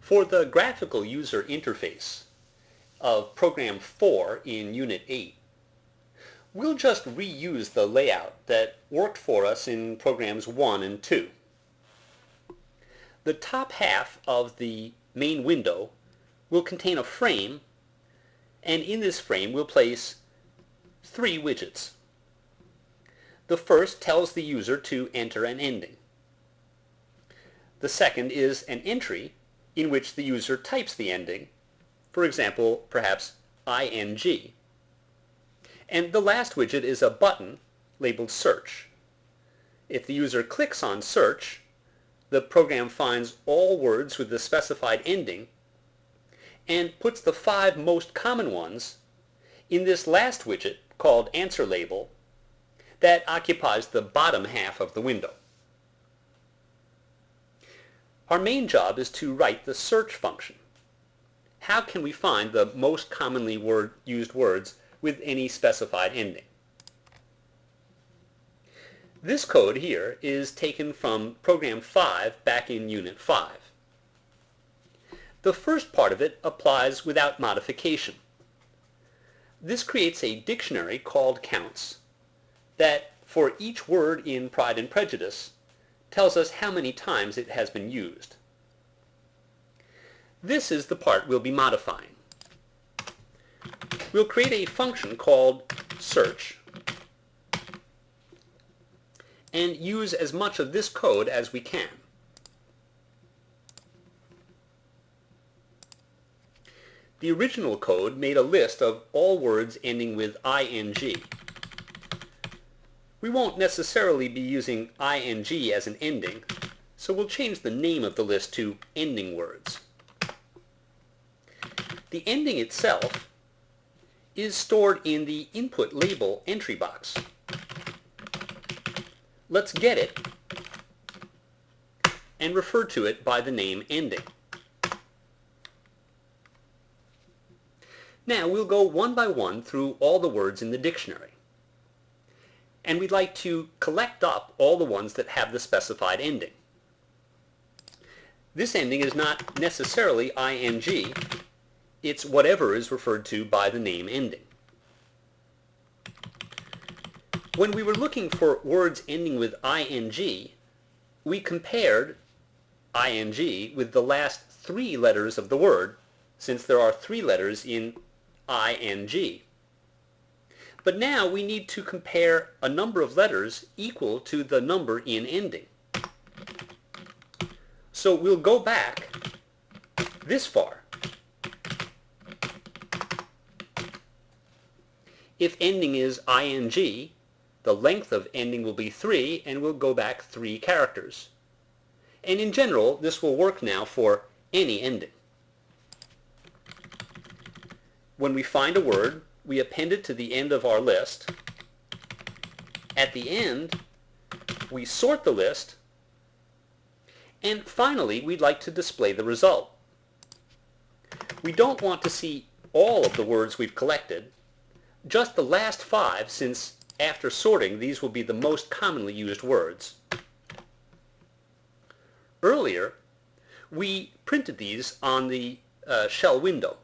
For the graphical user interface of Program 4 in Unit 8, we'll just reuse the layout that worked for us in Programs 1 and 2. The top half of the main window will contain a frame, and in this frame we'll place 3 widgets. The first tells the user to enter an ending. The second is an entry in which the user types the ending, for example, perhaps ing. And the last widget is a button labeled Search. If the user clicks on Search, the program finds all words with the specified ending and puts the 5 most common ones in this last widget called Answer Label that occupies the bottom half of the window. Our main job is to write the search function. How can we find the most commonly used words with any specified ending? This code here is taken from Program 5 back in Unit 5. The first part of it applies without modification. This creates a dictionary called counts that, for each word in Pride and Prejudice, tells us how many times it has been used. This is the part we'll be modifying. We'll create a function called search and use as much of this code as we can. The original code made a list of all words ending with ing. We won't necessarily be using ing as an ending, so we'll change the name of the list to ending words. The ending itself is stored in the input label entry box. Let's get it and refer to it by the name ending. Now we'll go one by one through all the words in the dictionary. And we'd like to collect up all the ones that have the specified ending. This ending is not necessarily ing, it's whatever is referred to by the name ending. When we were looking for words ending with ing, we compared ing with the last 3 letters of the word, since there are 3 letters in ing. But now we need to compare a number of letters equal to the number in ending. So we'll go back this far. If ending is ing, the length of ending will be 3, and we'll go back 3 characters. And in general, this will work now for any ending. When we find a word, we append it to the end of our list. At the end, we sort the list. And finally, we'd like to display the result. We don't want to see all of the words we've collected, just the last 5, since after sorting, these will be the most commonly used words. Earlier, we printed these on the shell window.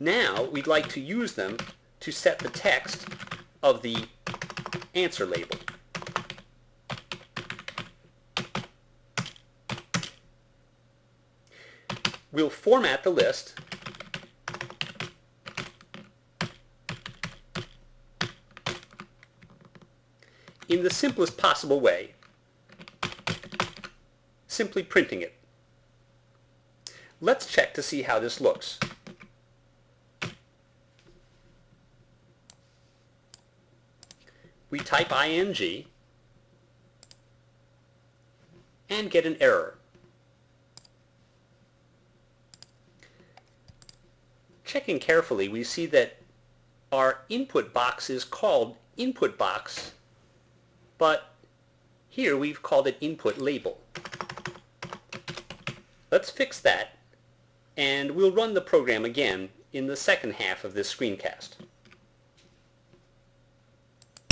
Now we'd like to use them to set the text of the answer label. We'll format the list in the simplest possible way, simply printing it. Let's check to see how this looks. We type ing and get an error. Checking carefully, we see that our input box is called input box, but here we've called it input label. Let's fix that, and we'll run the program again in the second half of this screencast.